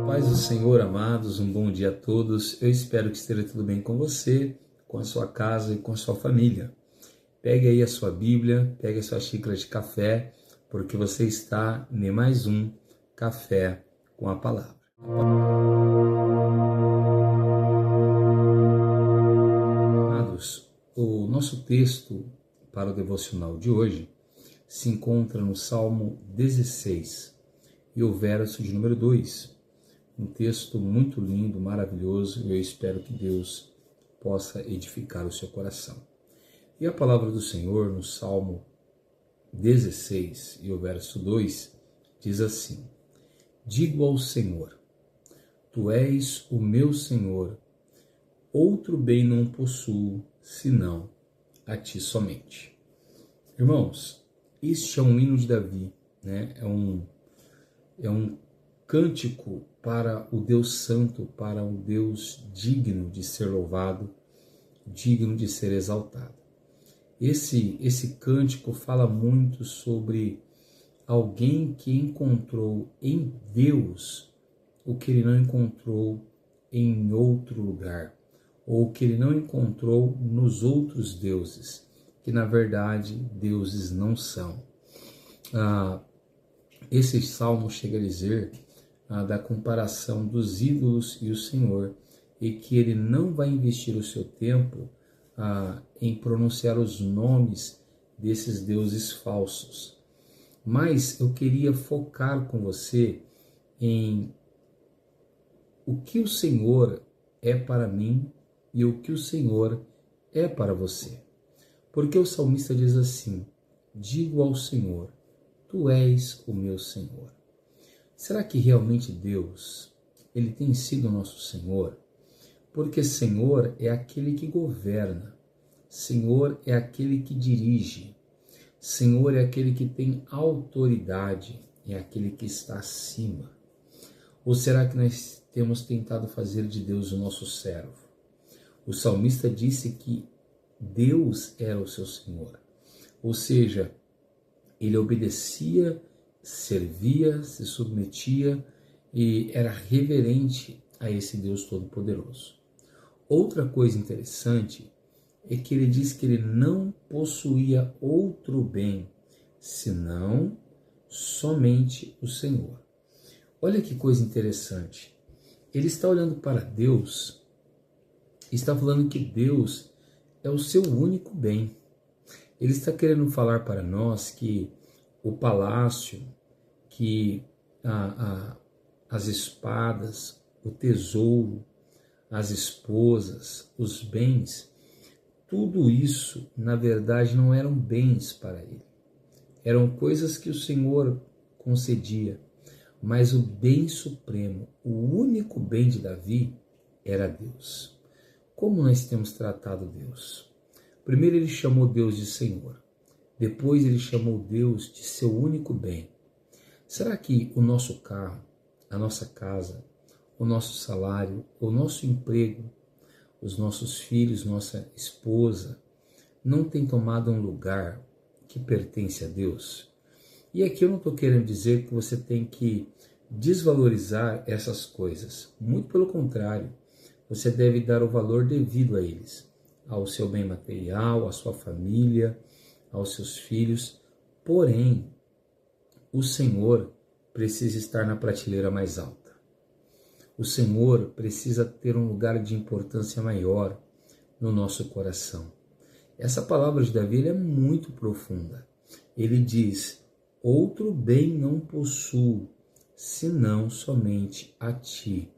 Paz do Senhor, amados, um bom dia a todos. Eu espero que esteja tudo bem com você, com a sua casa e com a sua família. Pegue aí a sua Bíblia, pegue a sua xícara de café, porque você está em mais um Café com a Palavra. Amados, o nosso texto para o devocional de hoje se encontra no Salmo 16 e o verso de número 2. Um texto muito lindo, maravilhoso, e eu espero que Deus possa edificar o seu coração. E a palavra do Senhor no Salmo 16 e o verso 2 diz assim: Digo ao Senhor, Tu és o meu Senhor, outro bem não possuo, senão a Ti somente. Irmãos, este é um hino de Davi, né? É um cântico para o Deus Santo, para um Deus digno de ser louvado, digno de ser exaltado. Esse cântico fala muito sobre alguém que encontrou em Deus o que ele não encontrou em outro lugar, ou o que ele não encontrou nos outros deuses, que na verdade deuses não são. Esse salmo chega a dizer da comparação dos ídolos e o Senhor, e que ele não vai investir o seu tempo em pronunciar os nomes desses deuses falsos. Mas eu queria focar com você em o que o Senhor é para mim e o que o Senhor é para você. Porque o salmista diz assim: digo ao Senhor, Tu és o meu Senhor. Será que realmente Deus, Ele tem sido o nosso Senhor? Porque Senhor é aquele que governa, Senhor é aquele que dirige, Senhor é aquele que tem autoridade, é aquele que está acima. Ou será que nós temos tentado fazer de Deus o nosso servo? O salmista disse que Deus era o seu Senhor, ou seja, ele obedecia, servia, se submetia e era reverente a esse Deus Todo-Poderoso. Outra coisa interessante é que ele diz que ele não possuía outro bem, senão somente o Senhor. Olha que coisa interessante. Ele está olhando para Deus e está falando que Deus é o seu único bem. Ele está querendo falar para nós que o palácio, que as espadas, o tesouro, as esposas, os bens, tudo isso, na verdade, não eram bens para ele. Eram coisas que o Senhor concedia. Mas o bem supremo, o único bem de Davi, era Deus. Como nós temos tratado Deus? Primeiro ele chamou Deus de Senhor. Depois ele chamou Deus de seu único bem. Será que o nosso carro, a nossa casa, o nosso salário, o nosso emprego, os nossos filhos, nossa esposa, não tem tomado um lugar que pertence a Deus? E aqui eu não estou querendo dizer que você tem que desvalorizar essas coisas. Muito pelo contrário, você deve dar o valor devido a eles, ao seu bem material, à sua família, aos seus filhos. Porém, o Senhor precisa estar na prateleira mais alta. O Senhor precisa ter um lugar de importância maior no nosso coração. Essa palavra de Davi é muito profunda. Ele diz: outro bem não possuo, senão somente a Ti.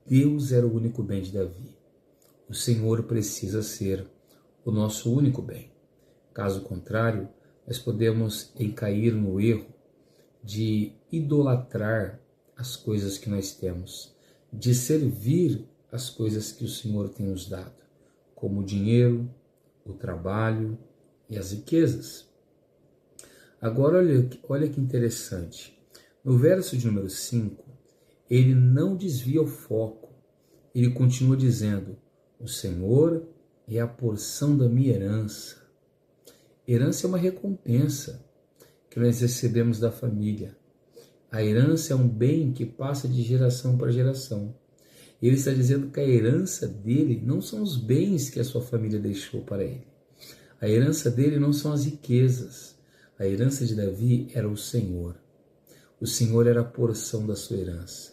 Deus era o único bem de Davi. O Senhor precisa ser o nosso único bem. Caso contrário, nós podemos cair no erro de idolatrar as coisas que nós temos, de servir as coisas que o Senhor tem nos dado, como o dinheiro, o trabalho e as riquezas. Agora, olha que interessante. No verso de número 5, ele não desvia o foco. Ele continua dizendo: o Senhor é a porção da minha herança. Herança é uma recompensa que nós recebemos da família. A herança é um bem que passa de geração para geração. Ele está dizendo que a herança dele não são os bens que a sua família deixou para ele. A herança dele não são as riquezas. A herança de Davi era o Senhor. O Senhor era a porção da sua herança.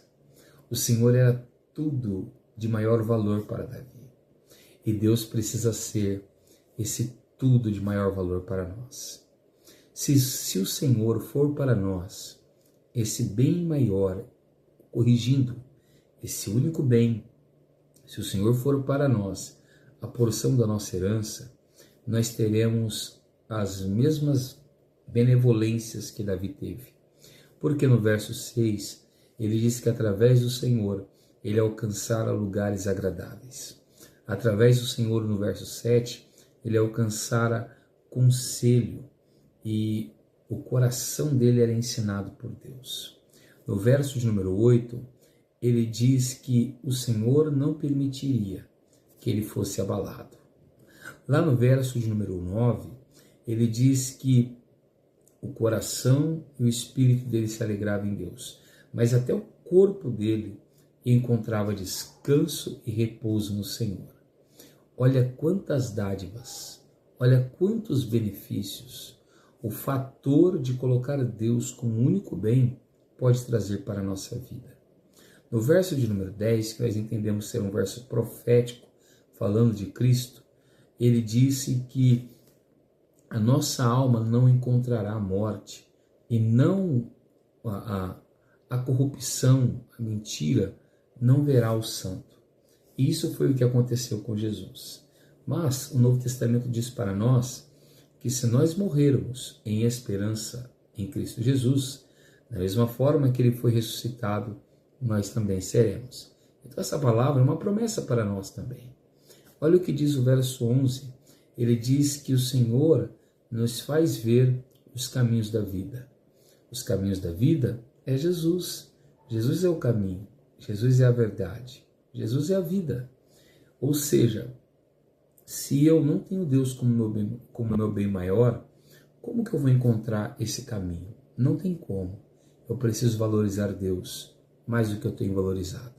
O Senhor era tudo de maior valor para Davi. E Deus precisa ser esse tudo de maior valor para nós. Se o Senhor for para nós esse bem maior, corrigindo, esse único bem, se o Senhor for para nós a porção da nossa herança, nós teremos as mesmas benevolências que Davi teve. Porque no verso 6, ele diz que através do Senhor, ele alcançara lugares agradáveis. Através do Senhor, no verso 7, ele alcançara conselho e o coração dele era ensinado por Deus. No verso de número 8, ele diz que o Senhor não permitiria que ele fosse abalado. Lá no verso de número 9, ele diz que o coração e o espírito dele se alegravam em Deus, mas até o corpo dele encontrava descanso e repouso no Senhor. Olha quantas dádivas, olha quantos benefícios o fator de colocar Deus como único bem pode trazer para a nossa vida. No verso de número 10, que nós entendemos ser um verso profético, falando de Cristo, ele disse que a nossa alma não encontrará a morte e não a corrupção, a mentira, não verá o santo. E isso foi o que aconteceu com Jesus. Mas o Novo Testamento diz para nós que se nós morrermos em esperança em Cristo Jesus, da mesma forma que ele foi ressuscitado, nós também seremos. Então essa palavra é uma promessa para nós também. Olha o que diz o verso 11. Ele diz que o Senhor nos faz ver os caminhos da vida. Os caminhos da vida é Jesus. Jesus é o caminho. Jesus é a verdade. Jesus é a vida. Ou seja, se eu não tenho Deus como meu bem maior, como que eu vou encontrar esse caminho? Não tem como. Eu preciso valorizar Deus mais do que eu tenho valorizado.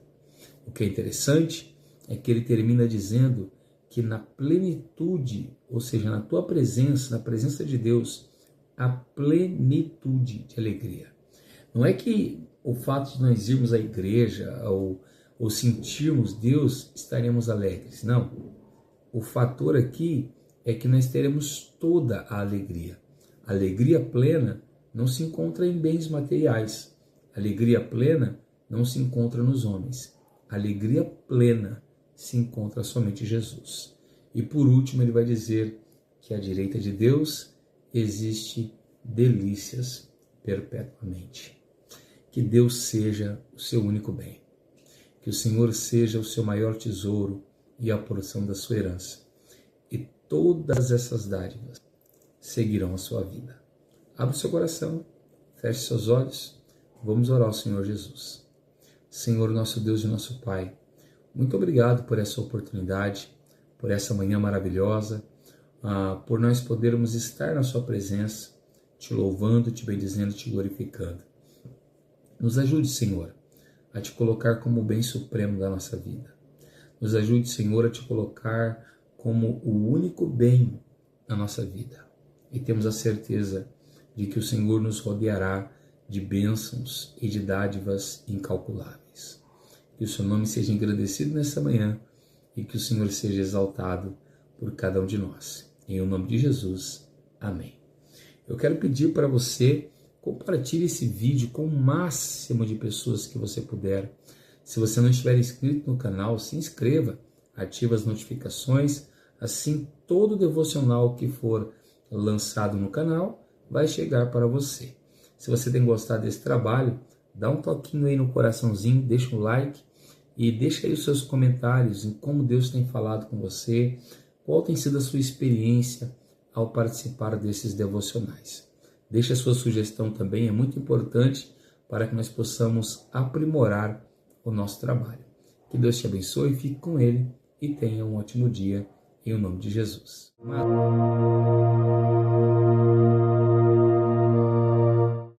O que é interessante é que ele termina dizendo que na plenitude, ou seja, na tua presença, na presença de Deus, há plenitude de alegria. Não é que o fato de nós irmos à igreja ou sentirmos Deus, estaremos alegres. Não. O fator aqui é que nós teremos toda a alegria. A alegria plena não se encontra em bens materiais. A alegria plena não se encontra nos homens. A alegria plena se encontra somente em Jesus. E por último ele vai dizer que à direita de Deus existe delícias perpetuamente. Que Deus seja o seu único bem. Que o Senhor seja o seu maior tesouro e a porção da sua herança. E todas essas dádivas seguirão a sua vida. Abra o seu coração, feche seus olhos, vamos orar ao Senhor Jesus. Senhor, nosso Deus e nosso Pai, muito obrigado por essa oportunidade, por essa manhã maravilhosa, por nós podermos estar na sua presença, te louvando, te bendizendo, te glorificando. Nos ajude, Senhor, a te colocar como o bem supremo da nossa vida. Nos ajude, Senhor, a te colocar como o único bem na nossa vida. E temos a certeza de que o Senhor nos rodeará de bênçãos e de dádivas incalculáveis. Que o seu nome seja engrandecido nessa manhã e que o Senhor seja exaltado por cada um de nós. Em o nome de Jesus. Amém. Eu quero pedir para você, compartilhe esse vídeo com o máximo de pessoas que você puder. Se você não estiver inscrito no canal, se inscreva, ative as notificações, assim todo devocional que for lançado no canal vai chegar para você. Se você tem gostado desse trabalho, dá um toquinho aí no coraçãozinho, deixa um like e deixa aí os seus comentários em como Deus tem falado com você, qual tem sido a sua experiência ao participar desses devocionais. Deixe a sua sugestão também, é muito importante para que nós possamos aprimorar o nosso trabalho. Que Deus te abençoe, fique com Ele e tenha um ótimo dia, em nome de Jesus. Amém.